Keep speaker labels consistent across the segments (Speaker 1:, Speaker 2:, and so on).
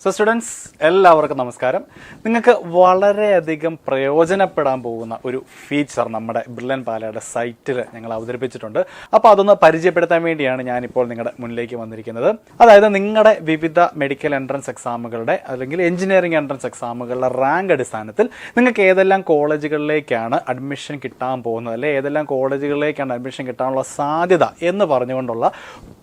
Speaker 1: So students എല്ലാവർക്കും നമസ്കാരം. നിങ്ങൾക്ക് വളരെയധികം പ്രയോജനപ്പെടാൻ പോകുന്ന ഒരു ഫീച്ചർ നമ്മുടെ ബ്രില്യൻ പാലയുടെ സൈറ്റിൽ ഞങ്ങൾ അവതരിപ്പിച്ചിട്ടുണ്ട്. അപ്പോൾ അതൊന്ന് പരിചയപ്പെടുത്താൻ വേണ്ടിയാണ് ഞാനിപ്പോൾ നിങ്ങളുടെ മുന്നിലേക്ക് വന്നിരിക്കുന്നത്. അതായത് നിങ്ങളുടെ വിവിധ മെഡിക്കൽ എൻട്രൻസ് എക്സാമുകളുടെ അല്ലെങ്കിൽ എഞ്ചിനീയറിംഗ് എൻട്രൻസ് എക്സാമുകളുടെ റാങ്ക് അടിസ്ഥാനത്തിൽ നിങ്ങൾക്ക് ഏതെല്ലാം കോളേജുകളിലേക്കാണ് അഡ്മിഷൻ കിട്ടാൻ പോകുന്നത്, അല്ലെങ്കിൽ ഏതെല്ലാം കോളേജുകളിലേക്കാണ് അഡ്മിഷൻ കിട്ടാനുള്ള സാധ്യത എന്ന് പറഞ്ഞുകൊണ്ടുള്ള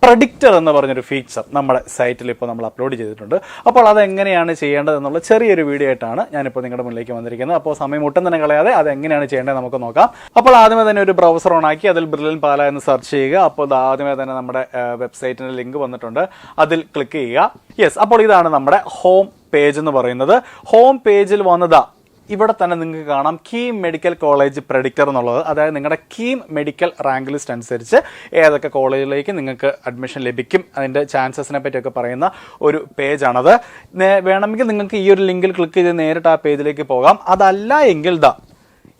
Speaker 1: പ്രഡിക്റ്റർ എന്ന് പറഞ്ഞൊരു ഫീച്ചർ നമ്മുടെ സൈറ്റിൽ ഇപ്പോൾ നമ്മൾ അപ്ലോഡ് ചെയ്തിട്ടുണ്ട്. അപ്പോൾ അതെങ്ങനെയാണ് ചെയ്യേണ്ടത് എന്നുള്ള ചെറിയൊരു വീഡിയോ ആയിട്ടാണ് ഞാനിപ്പോൾ നിങ്ങളുടെ മുന്നിലേക്ക് വന്നിരിക്കുന്നത്. അപ്പോൾ സമയം ഒട്ടും തന്നെ കളയാതെ അതെങ്ങനെയാണ് ചെയ്യേണ്ടത് നമുക്ക് നോക്കാം. അപ്പോൾ ആദ്യമേ തന്നെ ഒരു ബ്രൗസർ ഓൺ ആക്കി അതിൽ ബ്രില്യൻ പാല എന്ന് സെർച്ച് ചെയ്യുക. അപ്പോൾ ആദ്യമേ തന്നെ നമ്മുടെ വെബ്സൈറ്റിന്റെ ലിങ്ക് വന്നിട്ടുണ്ട്, അതിൽ ക്ലിക്ക് ചെയ്യുക. യെസ്, അപ്പോൾ ഇതാണ് നമ്മുടെ ഹോം പേജ് എന്ന് പറയുന്നത്. ഹോം പേജിൽ വന്നതാ ഇവിടെ തന്നെ നിങ്ങൾക്ക് കാണാം കീം മെഡിക്കൽ കോളേജ് പ്രഡിക്റ്റർ എന്നുള്ളത്. അതായത് നിങ്ങളുടെ കീം മെഡിക്കൽ റാങ്ക് ലിസ്റ്റ് അനുസരിച്ച് ഏതൊക്കെ കോളേജിലേക്ക് നിങ്ങൾക്ക് അഡ്മിഷൻ ലഭിക്കും, അതിൻ്റെ ചാൻസസിനെ പറ്റിയൊക്കെ പറയുന്ന ഒരു പേജാണത്. വേണമെങ്കിൽ നിങ്ങൾക്ക് ഈ ഒരു ലിങ്കിൽ ക്ലിക്ക് ചെയ്ത് നേരിട്ട് ആ പേജിലേക്ക് പോകാം. അതല്ല എങ്കിൽ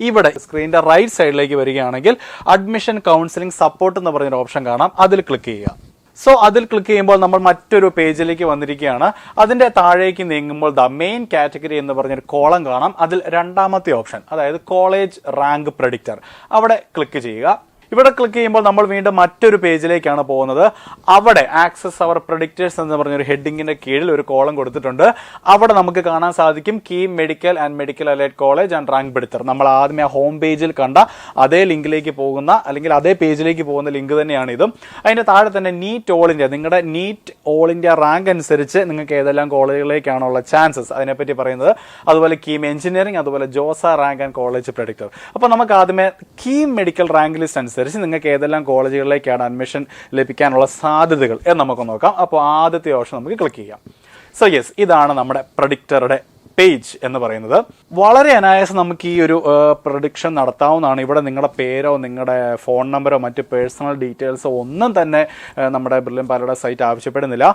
Speaker 1: ഇവിടെ സ്ക്രീനിന്റെ റൈറ്റ് സൈഡിലേക്ക് വരികയാണെങ്കിൽ അഡ്മിഷൻ കൗൺസിലിംഗ് സപ്പോർട്ട് എന്ന് പറഞ്ഞൊരു ഓപ്ഷൻ കാണാം, അതിൽ ക്ലിക്ക് ചെയ്യുക. സോ അതിൽ ക്ലിക്ക് ചെയ്യുമ്പോൾ നമ്മൾ മറ്റൊരു പേജിലേക്ക് വന്നിരിക്കുകയാണ്. അതിന്റെ താഴേക്ക് നീങ്ങുമ്പോൾ മെയിൻ കാറ്റഗറി എന്ന് പറഞ്ഞൊരു കോളം കാണാം, അതിൽ രണ്ടാമത്തെ ഓപ്ഷൻ അതായത് കോളേജ് റാങ്ക് പ്രഡിക്റ്റർ, അവിടെ ക്ലിക്ക് ചെയ്യുക. ഇവിടെ ക്ലിക്ക് ചെയ്യുമ്പോൾ നമ്മൾ വീണ്ടും മറ്റൊരു പേജിലേക്കാണ് പോകുന്നത്. അവിടെ ആക്സസ് അവർ പ്രഡിക്റ്റേഴ്സ് എന്ന് പറഞ്ഞൊരു ഹെഡിങ്ങിന്റെ കീഴിൽ ഒരു കോളം കൊടുത്തിട്ടുണ്ട്. അവിടെ നമുക്ക് കാണാൻ സാധിക്കും KEAM medical and medical allied college and rank predictor. നമ്മൾ ആദ്യമേ ഹോം പേജിൽ കണ്ട അതേ ലിങ്കിലേക്ക് പോകുന്ന അല്ലെങ്കിൽ അതേ പേജിലേക്ക് പോകുന്ന ലിങ്ക് തന്നെയാണ് ഇതും. അതിന്റെ താഴെ തന്നെ നീറ്റ് ഓൾ ഇന്ത്യ, നിങ്ങളുടെ നീറ്റ് ഓൾ ഇന്ത്യ റാങ്ക് അനുസരിച്ച് നിങ്ങൾക്ക് ഏതെല്ലാം കോളേജുകളിലേക്കാണുള്ള ചാൻസസ് അതിനെപ്പറ്റി പറയുന്നത്. അതുപോലെ കീം എഞ്ചിനീയറിംഗ്, അതുപോലെ Jose rank and college predictor. അപ്പോൾ നമുക്ക് ആദ്യമേ കീം മെഡിക്കൽ റാങ്ക് ലിസ്റ്റ് അനുസരിച്ച് നിങ്ങൾക്ക് ഏതെല്ലാം കോളേജുകളിലേക്കാണ് അഡ്മിഷൻ ലഭിക്കാനുള്ള സാധ്യതകൾ എന്ന് നമുക്ക് നോക്കാം. അപ്പോൾ ആദ്യത്തെ ഓപ്ഷൻ നമുക്ക് ക്ലിക്ക് ചെയ്യാം. സോ യെസ്, ഇതാണ് നമ്മുടെ പ്രഡിക്റ്ററുടെ പേജ് എന്ന് പറയുന്നത്. വളരെ അനായാസം നമുക്ക് ഈ ഒരു പ്രഡിക്ഷൻ നടത്താവുന്നതാണ്. ഇവിടെ നിങ്ങളുടെ പേരോ നിങ്ങളുടെ ഫോൺ നമ്പറോ മറ്റ് പേഴ്സണൽ ഡീറ്റെയിൽസോ ഒന്നും തന്നെ നമ്മുടെ ബ്രില്യൻ പാലയുടെ സൈറ്റ് ആവശ്യപ്പെടുന്നില്ല.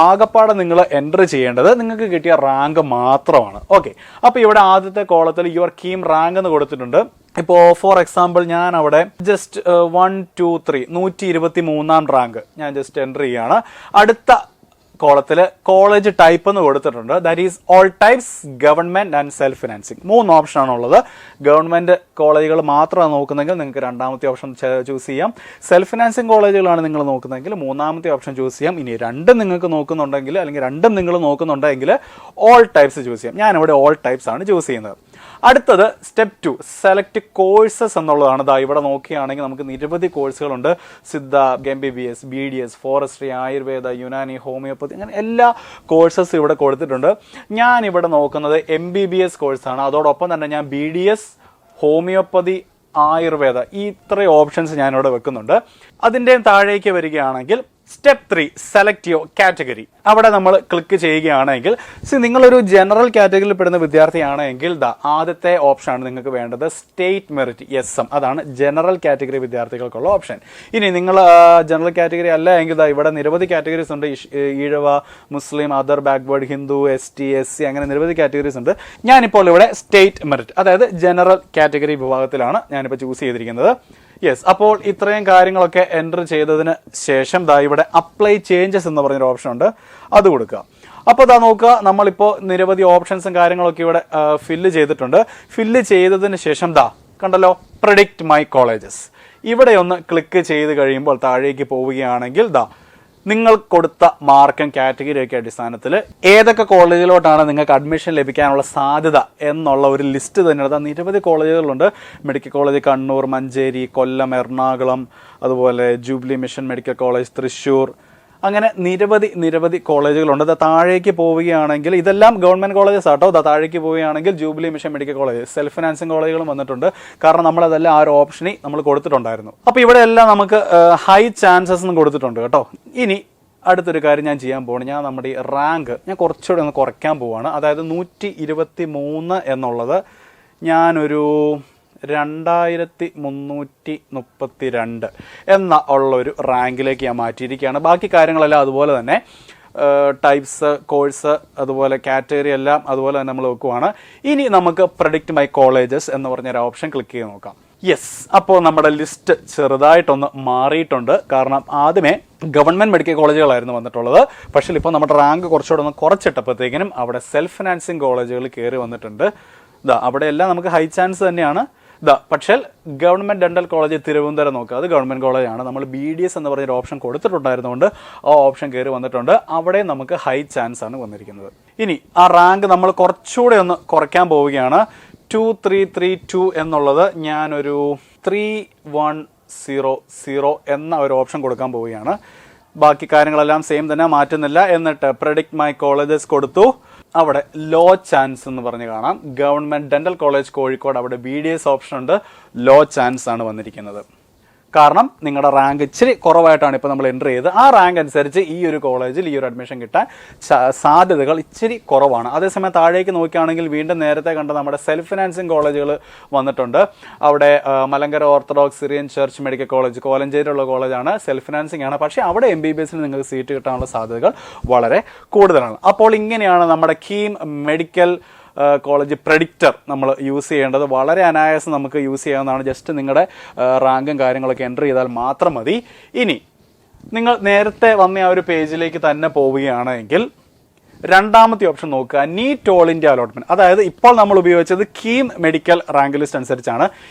Speaker 1: ആകപ്പാടെ നിങ്ങൾ എൻ്റർ ചെയ്യേണ്ടത് നിങ്ങൾക്ക് കിട്ടിയ റാങ്ക് മാത്രമാണ്. ഓക്കെ, അപ്പോൾ ഇവിടെ ആദ്യത്തെ കോളത്തിൽ യുവർ കീം റാങ്ക് എന്ന് കൊടുത്തിട്ടുണ്ട്. ഇപ്പോൾ ഫോർ എക്സാമ്പിൾ ഞാൻ അവിടെ ജസ്റ്റ് 1 2 3 123 റാങ്ക് ഞാൻ ജസ്റ്റ് എൻ്റർ ചെയ്യുകയാണ്. അടുത്ത കോളത്തിൽ കോളേജ് ടൈപ്പ് എന്ന് കൊടുത്തിട്ടുണ്ട്. That is all types, government and self financing. 3 ഓപ്ഷനാണുള്ളത്. ഗവൺമെന്റ് കോളേജുകൾ മാത്രമാണ് നോക്കുന്നതെങ്കിൽ നിങ്ങൾക്ക് രണ്ടാമത്തെ ഓപ്ഷൻ ചൂസ് ചെയ്യാം. സെൽഫ് ഫിനാൻസിങ് കോളേജുകളാണ് നിങ്ങൾ നോക്കുന്നതെങ്കിൽ മൂന്നാമത്തെ ഓപ്ഷൻ ചൂസ് ചെയ്യാം. ഇനി രണ്ടും നിങ്ങൾക്ക് നോക്കുന്നുണ്ടെങ്കിൽ അല്ലെങ്കിൽ രണ്ടും നിങ്ങൾ നോക്കുന്നുണ്ടെങ്കിൽ ഓൾ ടൈപ്സ് ചൂസ് ചെയ്യാം. ഞാനിവിടെ ഓൾ ടൈപ്സ് ആണ് ചൂസ് ചെയ്യുന്നത്. അടുത്തത് സ്റ്റെപ്പ് 2 സെലക്ട് കോഴ്സസ് എന്നുള്ളതാണ്. ഇവിടെ നോക്കുകയാണെങ്കിൽ നമുക്ക് നിരവധി കോഴ്സുകളുണ്ട്. Siddha, MBBS, BDS, forestry, Ayurveda, Unani, homeopathy, അങ്ങനെ എല്ലാ കോഴ്സസ് ഇവിടെ കൊടുത്തിട്ടുണ്ട്. ഞാൻ ഇവിടെ നോക്കുന്നത് MBBS കോഴ്സാണ്. അതോടൊപ്പം തന്നെ ഞാൻ BDS, ഹോമിയോപ്പതി, ആയുർവേദ ഈ ഇത്രയും ഓപ്ഷൻസ് ഞാനിവിടെ വെക്കുന്നുണ്ട്. അതിൻ്റെ താഴേക്ക് വരികയാണെങ്കിൽ സ്റ്റെപ്പ് 3 സെലക്ട് യുവർ കാറ്റഗറി. അവിടെ നമ്മൾ ക്ലിക്ക് ചെയ്യുകയാണെങ്കിൽ നിങ്ങളൊരു ജനറൽ കാറ്റഗറിയിൽ പെടുന്ന വിദ്യാർത്ഥിയാണെങ്കിൽ ആദ്യത്തെ ഓപ്ഷനാണ് നിങ്ങൾക്ക് വേണ്ടത്, സ്റ്റേറ്റ് മെറിറ്റ് SM. അതാണ് ജനറൽ കാറ്റഗറി വിദ്യാർത്ഥികൾക്കുള്ള ഓപ്ഷൻ. ഇനി നിങ്ങൾ ജനറൽ കാറ്റഗറി അല്ല എങ്കിൽ ഇവിടെ നിരവധി കാറ്റഗറീസ് ഉണ്ട്. Ezhava, Muslim, other backward, Hindu, ST, SC അങ്ങനെ നിരവധി കാറ്റഗറീസ് ഉണ്ട്. ഞാനിപ്പോൾ ഇവിടെ സ്റ്റേറ്റ് മെറിറ്റ് അതായത് ജനറൽ കാറ്റഗറി വിഭാഗത്തിലാണ് ഞാനിപ്പോൾ ചൂസ് ചെയ്തിരിക്കുന്നത്. യെസ്, അപ്പോൾ ഇത്രയും കാര്യങ്ങളൊക്കെ എൻ്റർ ചെയ്തതിന് ശേഷം ഇവിടെ അപ്ലൈ ചേഞ്ചസ് എന്ന് പറഞ്ഞൊരു ഓപ്ഷൻ ഉണ്ട്, അത് കൊടുക്കുക. അപ്പോൾ നോക്കുക, നമ്മളിപ്പോൾ നിരവധി ഓപ്ഷൻസും കാര്യങ്ങളൊക്കെ ഇവിടെ ഫില്ല് ചെയ്തിട്ടുണ്ട്. ഫില്ല് ചെയ്തതിന് ശേഷം കണ്ടല്ലോ പ്രഡിക്റ്റ് മൈ കോളേജസ്. ഇവിടെ ഒന്ന് ക്ലിക്ക് ചെയ്ത് കഴിയുമ്പോൾ താഴേക്ക് പോവുകയാണെങ്കിൽ നിങ്ങൾ കൊടുത്ത മാർക്കും കാറ്റഗറിയൊക്കെ അടിസ്ഥാനത്തിൽ ഏതൊക്കെ കോളേജിലോട്ടാണ് നിങ്ങൾക്ക് അഡ്മിഷൻ ലഭിക്കാനുള്ള സാധ്യത എന്നുള്ള ഒരു ലിസ്റ്റ് തന്നെ നിരവധി കോളേജുകളുണ്ട്. മെഡിക്കൽ കോളേജ് കണ്ണൂർ, മഞ്ചേരി, കൊല്ലം, എറണാകുളം, അതുപോലെ jubilee mission medical college Thrissur, അങ്ങനെ നിരവധി കോളേജുകളുണ്ട്. താഴേക്ക് പോവുകയാണെങ്കിൽ ഇതെല്ലാം ഗവൺമെന്റ് കോളേജസ് ആട്ടോ. താഴേക്ക് പോവുകയാണെങ്കിൽ jubilee mission medical college, self financing കോളേജുകളും വന്നിട്ടുണ്ട്. കാരണം നമ്മളതെല്ലാം ആ ഒരു ഓപ്ഷനിൽ നമ്മൾ കൊടുത്തിട്ടുണ്ടായിരുന്നു. അപ്പോൾ ഇവിടെ എല്ലാം നമുക്ക് ഹൈ ചാൻസസ് എന്ന് കൊടുത്തിട്ടുണ്ട് കേട്ടോ. ഇനി അടുത്തൊരു കാര്യം ഞാൻ ചെയ്യാൻ പോവാണ്. ഞാൻ നമ്മുടെ ഈ റാങ്ക് ഞാൻ കുറച്ചുകൂടെ ഒന്ന് കുറയ്ക്കാൻ പോവാണ്. അതായത് 123 എന്നുള്ളത് ഞാനൊരു 2332 എന്ന ഉള്ളൊരു റാങ്കിലേക്ക് ഞാൻ മാറ്റിയിരിക്കുകയാണ്. ബാക്കി കാര്യങ്ങളെല്ലാം അതുപോലെ തന്നെ ടൈപ്സ്, കോഴ്സ്, അതുപോലെ കാറ്റഗറി എല്ലാം അതുപോലെ തന്നെ നമ്മൾ വെക്കുവാണ്. ഇനി നമുക്ക് പ്രഡിക്റ്റ് മൈ കോളേജസ് എന്ന് പറഞ്ഞൊരു ഓപ്ഷൻ ക്ലിക്ക് ചെയ്ത് നോക്കാം. യെസ്, അപ്പോൾ നമ്മുടെ ലിസ്റ്റ് ചെറുതായിട്ടൊന്ന് മാറിയിട്ടുണ്ട്. കാരണം ആദ്യമേ ഗവൺമെൻറ് മെഡിക്കൽ കോളേജുകളായിരുന്നു വന്നിട്ടുള്ളത്. പക്ഷേ ഇപ്പോൾ നമ്മുടെ റാങ്ക് കുറച്ചുകൂടെ ഒന്ന് കുറച്ചിട്ടപ്പോഴത്തേക്കിനും അവിടെ സെൽഫ് ഫിനാൻസിങ് കോളേജുകൾ കയറി വന്നിട്ടുണ്ട്. അവിടെയെല്ലാം നമുക്ക് ഹൈ ചാൻസ് തന്നെയാണ്. പക്ഷേ ഗവൺമെൻറ് ഡെൻ്റൽ കോളേജ് തിരുവനന്തപുരം നോക്കുക, അത് ഗവൺമെൻറ് കോളേജാണ്. നമ്മൾ BDS എന്ന് പറഞ്ഞൊരു ഓപ്ഷൻ കൊടുത്തിട്ടുണ്ടായിരുന്നുകൊണ്ട് ആ ഓപ്ഷൻ കയറി വന്നിട്ടുണ്ട്. അവിടെ നമുക്ക് ഹൈ ചാൻസ് ആണ് വന്നിരിക്കുന്നത്. ഇനി ആ റാങ്ക് നമ്മൾ കുറച്ചുകൂടെ ഒന്ന് കുറയ്ക്കാൻ പോവുകയാണ്. 2332 എന്നുള്ളത് ഞാനൊരു 3100 എന്ന ഒരു ഓപ്ഷൻ കൊടുക്കാൻ പോവുകയാണ്. ബാക്കി കാര്യങ്ങളെല്ലാം സെയിം തന്നെ, മാറ്റുന്നില്ല. എന്നിട്ട് പ്രെഡിക്റ്റ് മൈ കോളേജസ് കൊടുത്തു. അവിടെ ലോ ചാൻസ് എന്ന് പറഞ്ഞ് കാണാം. ഗവൺമെൻറ് ഡെൻ്റൽ കോളേജ് കോഴിക്കോട്, അവിടെ BDS ഓപ്ഷൻ ഉണ്ട്. ലോ ചാൻസ് ആണ് വന്നിരിക്കുന്നത്. കാരണം നിങ്ങളുടെ റാങ്ക് ഇച്ചിരി കുറവായിട്ടാണ് ഇപ്പോൾ നമ്മൾ എൻ്റർ ചെയ്ത്. ആ റാങ്ക് അനുസരിച്ച് ഈ ഒരു കോളേജിൽ ഈ ഒരു അഡ്മിഷൻ കിട്ടാൻ സാധ്യതകൾ ഇച്ചിരി കുറവാണ്. അതേസമയം താഴേക്ക് നോക്കുകയാണെങ്കിൽ വീണ്ടും നേരത്തെ കണ്ട നമ്മുടെ സെൽഫ് ഫിനാൻസിങ് കോളേജുകൾ വന്നിട്ടുണ്ട്. അവിടെ Malankara Orthodox Syrian Church Medical College, കോലഞ്ചേരിയുള്ള കോളേജാണ്, സെൽഫ് ഫിനാൻസിങ് ആണ്. പക്ഷേ അവിടെ MBBSന് നിങ്ങൾക്ക് സീറ്റ് കിട്ടാനുള്ള സാധ്യതകൾ വളരെ കൂടുതലാണ്. അപ്പോൾ ഇങ്ങനെയാണ് നമ്മുടെ കീം മെഡിക്കൽ കോളേജ് പ്രെഡിക്റ്റർ നമ്മൾ യൂസ് ചെയ്യേണ്ടത്. വളരെ അനായാസം നമുക്ക് യൂസ് ചെയ്യാവുന്നതാണ്. ജസ്റ്റ് നിങ്ങളുടെ റാങ്കും കാര്യങ്ങളൊക്കെ എൻ്റർ ചെയ്താൽ മാത്രം മതി. ഇനി നിങ്ങൾ നേരത്തെ വന്ന ആ ഒരു പേജിലേക്ക് തന്നെ പോവുകയാണെങ്കിൽ രണ്ടാമത്തെ ഓപ്ഷൻ നോക്കുക, നീറ്റ് ഓൾ ഇന്ത്യ അലോട്ട്മെന്റ്. അതായത് ഇപ്പോൾ നമ്മൾ ഉപയോഗിച്ചത് കീം മെഡിക്കൽ റാങ്ക് ലിസ്റ്റ് അനുസരിച്ചാണ്.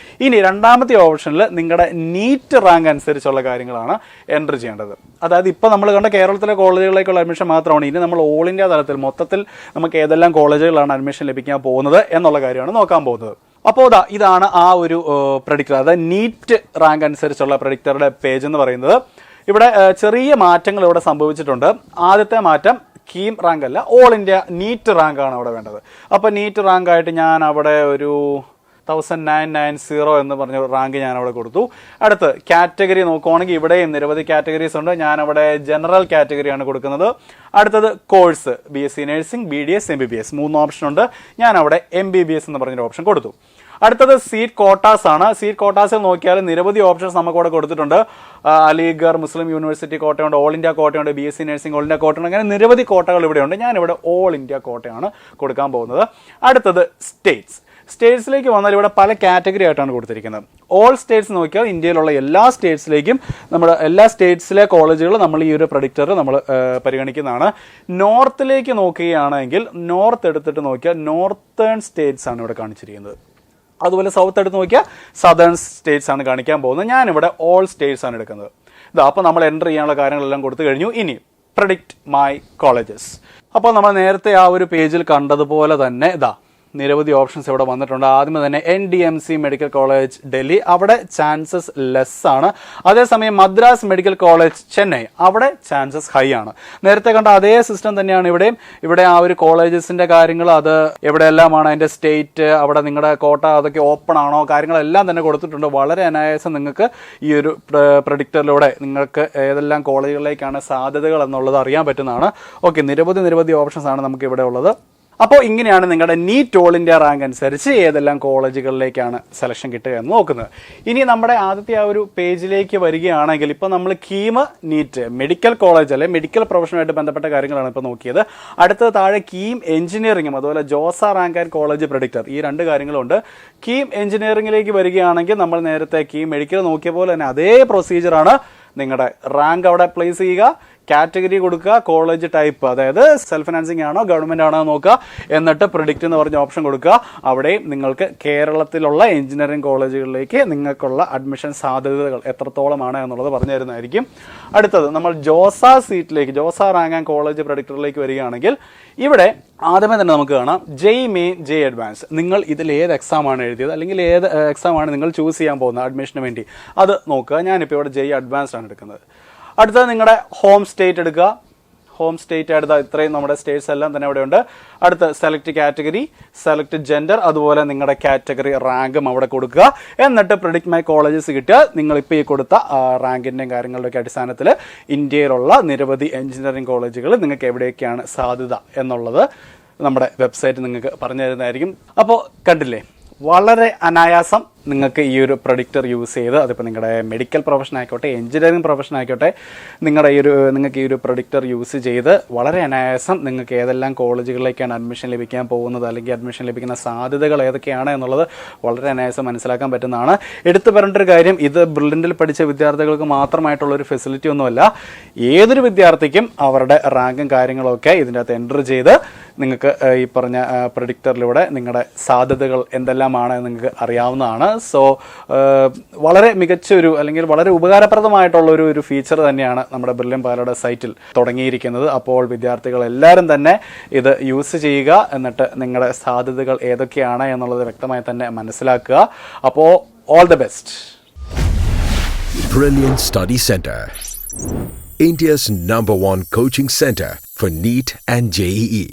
Speaker 1: ഇനി രണ്ടാമത്തെ ഓപ്ഷനിൽ നിങ്ങളുടെ നീറ്റ് റാങ്ക് അനുസരിച്ചുള്ള കാര്യങ്ങളാണ് എൻ്റർ ചെയ്യേണ്ടത്. അതായത് ഇപ്പോൾ നമ്മൾ കണ്ട കേരളത്തിലെ കോളേജുകളിലേക്കുള്ള അഡ്മിഷൻ മാത്രമാണ്. ഇനി നമ്മൾ ഓൾ ഇന്ത്യ തലത്തിൽ മൊത്തത്തിൽ നമുക്ക് ഏതെല്ലാം കോളേജുകളാണ് അഡ്മിഷൻ ലഭിക്കാൻ പോകുന്നത് എന്നുള്ള കാര്യമാണ് നോക്കാൻ പോകുന്നത്. അപ്പോൾ ഇതാണ് ആ ഒരു പ്രഡിക്റ്റർ, അതായത് നീറ്റ് റാങ്ക് അനുസരിച്ചുള്ള പ്രഡിക്റ്ററുടെ പേജ് എന്ന് പറയുന്നത്. ഇവിടെ ചെറിയ മാറ്റങ്ങൾ ഇവിടെ സംഭവിച്ചിട്ടുണ്ട്. ആദ്യത്തെ മാറ്റം കീം റാങ്ക് അല്ല, ഓൾ ഇന്ത്യ നീറ്റ് റാങ്ക് ആണ് അവിടെ വേണ്ടത്. അപ്പോൾ നീറ്റ് റാങ്ക് ആയിട്ട് ഞാൻ അവിടെ ഒരു 1990 എന്ന് പറഞ്ഞ റാങ്ക് ഞാൻ അവിടെ കൊടുത്തു. അടുത്ത് കാറ്റഗറി നോക്കുവാണെങ്കിൽ ഇവിടെയും നിരവധി കാറ്റഗറീസ് ഉണ്ട്. ഞാൻ അവിടെ ജനറൽ കാറ്റഗറിയാണ് കൊടുക്കുന്നത്. അടുത്തത് course, BSc nursing, BDS, MBBS 3 option ഉണ്ട്. ഞാൻ അവിടെ MBBS എന്ന് പറഞ്ഞൊരു ഓപ്ഷൻ കൊടുത്തു. അടുത്തത് സീറ്റ് കോട്ടാസ് ആണ്. സീറ്റ് കോട്ടാസിൽ നോക്കിയാൽ നിരവധി ഓപ്ഷൻസ് നമുക്കവിടെ കൊടുത്തിട്ടുണ്ട്. അലിഗർ മുസ്ലിം യൂണിവേഴ്സിറ്റി കോട്ടയുണ്ട്, ഓൾ ഇന്ത്യ കോട്ടയുണ്ട്, BSc നഴ്സിംഗ് ഓൾ ഇന്ത്യ കോട്ടയുണ്ട്. അങ്ങനെ നിരവധി കോട്ടകൾ ഇവിടെയുണ്ട്. ഞാനിവിടെ ഓൾ ഇന്ത്യ കോട്ടയാണ് കൊടുക്കാൻ പോകുന്നത്. അടുത്തത് സ്റ്റേറ്റ്സിലേക്ക് വന്നാൽ ഇവിടെ പല കാറ്റഗറി ആയിട്ടാണ് കൊടുത്തിരിക്കുന്നത്. ഓൾ സ്റ്റേറ്റ്സ് നോക്കിയാൽ ഇന്ത്യയിലുള്ള എല്ലാ സ്റ്റേറ്റ്സിലേക്കും നമ്മുടെ എല്ലാ സ്റ്റേറ്റ്സിലെ കോളേജുകൾ നമ്മൾ ഈ ഒരു പ്രഡിക്റ്റർ നമ്മൾ പരിഗണിക്കുന്നതാണ്. നോർത്തിലേക്ക് നോക്കുകയാണെങ്കിൽ നോർത്ത് എടുത്തിട്ട് നോക്കിയാൽ നോർത്തേൺ സ്റ്റേറ്റ്സ് ആണ് ഇവിടെ കാണിച്ചിരിക്കുന്നത്. അതുപോലെ സൗത്ത് എടുത്ത് നോക്കിയാൽ സദേൺ സ്റ്റേറ്റ്സ് ആണ് കാണിക്കാൻ പോകുന്നത്. ഞാനിവിടെ ഓൾ സ്റ്റേറ്റ്സ് ആണ് എടുക്കുന്നത്. അപ്പോൾ നമ്മൾ എൻ്റർ ചെയ്യാനുള്ള കാര്യങ്ങളെല്ലാം കൊടുത്തു കഴിഞ്ഞു. ഇനി പ്രെഡിക്റ്റ് മൈ കോളേജസ്. അപ്പോൾ നമ്മൾ നേരത്തെ ആ ഒരു പേജിൽ കണ്ടതുപോലെ തന്നെ നിരവധി ഓപ്ഷൻസ് ഇവിടെ വന്നിട്ടുണ്ട്. ആദ്യമേ തന്നെ NDMC മെഡിക്കൽ കോളേജ് ഡൽഹി, അവിടെ ചാൻസസ് ലെസ് ആണ്. അതേസമയം മദ്രാസ് മെഡിക്കൽ കോളേജ് ചെന്നൈ, അവിടെ ചാൻസസ് ഹൈ ആണ്. നേരത്തെ കണ്ട അതേ സിസ്റ്റം തന്നെയാണ് ഇവിടെയും. ഇവിടെ ആ ഒരു കോളേജസിന്റെ കാര്യങ്ങൾ, അത് എവിടെയെല്ലാമാണ് അതിന്റെ സ്റ്റേറ്റ്, അവിടെ നിങ്ങളുടെ കോട്ട അതൊക്കെ ഓപ്പൺ ആണോ, കാര്യങ്ങളെല്ലാം തന്നെ കൊടുത്തിട്ടുണ്ട്. വളരെ അനായാസം നിങ്ങൾക്ക് ഈ ഒരു പ്രഡിക്റ്ററിലൂടെ നിങ്ങൾക്ക് ഏതെല്ലാം കോളേജുകളിലേക്കാണ് സാധ്യതകൾ എന്നുള്ളത് അറിയാൻ പറ്റുന്നതാണ്. ഓക്കെ, നിരവധി ഓപ്ഷൻസ് ആണ് നമുക്ക് ഇവിടെ ഉള്ളത്. അപ്പോൾ ഇങ്ങനെയാണ് നിങ്ങളുടെ നീറ്റ് ഓൾ ഇന്ത്യ റാങ്ക് അനുസരിച്ച് ഏതെല്ലാം കോളേജുകളിലേക്കാണ് സെലക്ഷൻ കിട്ടുക എന്ന് നോക്കുന്നത്. ഇനി നമ്മുടെ ആദ്യത്തെ ആ ഒരു പേജിലേക്ക് വരികയാണെങ്കിൽ ഇപ്പോൾ നമ്മൾ കീം നീറ്റ് മെഡിക്കൽ കോളേജ് അല്ലെ മെഡിക്കൽ പ്രൊഫഷനുമായിട്ട് ബന്ധപ്പെട്ട കാര്യങ്ങളാണ് ഇപ്പോൾ നോക്കിയത്. അടുത്തത് താഴെ കീം എഞ്ചിനീയറിംഗും അതുപോലെ Jose rank and college predictor, ഈ 2 കാര്യങ്ങളുണ്ട്. കീം എഞ്ചിനീയറിംഗിലേക്ക് വരികയാണെങ്കിൽ നമ്മൾ നേരത്തെ കീം മെഡിക്കൽ നോക്കിയ പോലെ തന്നെ അതേ പ്രൊസീജിയറാണ്. നിങ്ങളുടെ റാങ്ക് അവിടെ പ്ലേസ് ചെയ്യുക, കാറ്റഗറി കൊടുക്കുക, കോളേജ് ടൈപ്പ്, അതായത് സെൽഫ് ഫിനാൻസിങ് ആണോ ഗവൺമെന്റ് ആണോ നോക്കുക, എന്നിട്ട് പ്രിഡിക്റ്റ് എന്ന് പറഞ്ഞ ഓപ്ഷൻ കൊടുക്കുക. അവിടെ നിങ്ങൾക്ക് കേരളത്തിലുള്ള എഞ്ചിനീയറിംഗ് കോളേജുകളിലേക്ക് നിങ്ങൾക്കുള്ള അഡ്മിഷൻ സാധ്യതകൾ എത്രത്തോളമാണ് എന്നുള്ളത് പറഞ്ഞു തരുന്നതായിരിക്കും. അടുത്തത് നമ്മൾ ജോസ റാങ്ക് ആൻഡ് കോളേജ് പ്രഡിക്റ്ററിലേക്ക് വരികയാണെങ്കിൽ ഇവിടെ ആദ്യമേ തന്നെ നമുക്ക് കാണാം JEE മെയിൻ, JEE അഡ്വാൻസ്. നിങ്ങൾ ഇതിൽ ഏത് എക്സാമാണ് എഴുതിയത് അല്ലെങ്കിൽ ഏത് എക്സാമാണ് നിങ്ങൾ ചൂസ് ചെയ്യാൻ പോകുന്നത് അഡ്മിഷന് വേണ്ടി, അത് നോക്കുക. ഞാനിപ്പോൾ ഇവിടെ JEE അഡ്വാൻസ്ഡ് ആണ് എടുക്കുന്നത്. അടുത്തത് നിങ്ങളുടെ ഹോം സ്റ്റേറ്റ് എടുക്കുക. ഹോം സ്റ്റേറ്റ് എടുത്ത ഇത്രയും നമ്മുടെ സ്റ്റേറ്റ്സ് എല്ലാം തന്നെ അവിടെ ഉണ്ട്. അടുത്ത് സെലക്ട് കാറ്റഗറി, സെലക്ട് ജെൻഡർ, അതുപോലെ നിങ്ങളുടെ കാറ്റഗറി റാങ്കും അവിടെ കൊടുക്കുക. എന്നിട്ട് പ്രെഡിക്റ്റ് മൈ കോളേജസ് കിട്ടിയാൽ നിങ്ങളിപ്പോൾ ഈ കൊടുത്ത റാങ്കിൻ്റെയും കാര്യങ്ങളുടെയൊക്കെ അടിസ്ഥാനത്തിൽ ഇന്ത്യയിലുള്ള നിരവധി എഞ്ചിനീയറിംഗ് കോളേജുകൾ നിങ്ങൾക്ക് എവിടെയൊക്കെയാണ് സാധ്യത എന്നുള്ളത് നമ്മുടെ വെബ്സൈറ്റ് നിങ്ങൾക്ക് പറഞ്ഞു തരുന്നതായിരിക്കും. അപ്പോൾ കണ്ടില്ലേ, വളരെ അനായാസം നിങ്ങൾക്ക് ഈ ഒരു പ്രൊഡിക്റ്റർ യൂസ് ചെയ്ത് അതിപ്പോൾ നിങ്ങളുടെ മെഡിക്കൽ പ്രൊഫഷൻ ആയിക്കോട്ടെ, എഞ്ചിനീയറിംഗ് പ്രൊഫഷൻ ആയിക്കോട്ടെ, നിങ്ങൾക്ക് ഈ ഒരു പ്രൊഡിക്റ്റർ യൂസ് ചെയ്ത് വളരെ അനായാസം നിങ്ങൾക്ക് ഏതെല്ലാം കോളേജുകളിലേക്കാണ് അഡ്മിഷൻ ലഭിക്കാൻ പോകുന്നത്, അല്ലെങ്കിൽ അഡ്മിഷൻ ലഭിക്കുന്ന സാധ്യതകൾ ഏതൊക്കെയാണ് എന്നുള്ളത് വളരെ അനായാസം മനസ്സിലാക്കാൻ പറ്റുന്നതാണ്. എടുത്തു പറഞ്ഞൊരു കാര്യം, ഇത് ബ്രില്യൻറ്റിൽ പഠിച്ച വിദ്യാർത്ഥികൾക്ക് മാത്രമായിട്ടുള്ളൊരു ഫെസിലിറ്റി ഒന്നുമല്ല. ഏതൊരു വിദ്യാർത്ഥിക്കും അവരുടെ റാങ്കും കാര്യങ്ങളൊക്കെ ഇതിൻ്റെ അകത്ത് എൻ്റർ ചെയ്ത് നിങ്ങൾക്ക് ഈ പറഞ്ഞ പ്രൊഡിക്റ്ററിലൂടെ നിങ്ങളുടെ സാധ്യതകൾ എന്തെല്ലാമാണ് നിങ്ങൾക്ക് അറിയാവുന്നതാണ്. സോ വളരെ മികച്ചൊരു അല്ലെങ്കിൽ വളരെ ഉപകാരപ്രദമായിട്ടുള്ള ഒരു ഫീച്ചർ തന്നെയാണ് നമ്മുടെ ബ്രില്യൻ പാലയുടെ സൈറ്റിൽ തുടങ്ങിയിരിക്കുന്നത്. അപ്പോൾ വിദ്യാർത്ഥികൾ എല്ലാവരും തന്നെ ഇത് യൂസ് ചെയ്യുക, എന്നിട്ട് നിങ്ങളുടെ സാധ്യതകൾ ഏതൊക്കെയാണ് എന്നുള്ളത് വ്യക്തമായി തന്നെ മനസ്സിലാക്കുക. അപ്പോൾ all the best.
Speaker 2: Brilliant Study Center, India's #1 coaching center for NEET and JEE.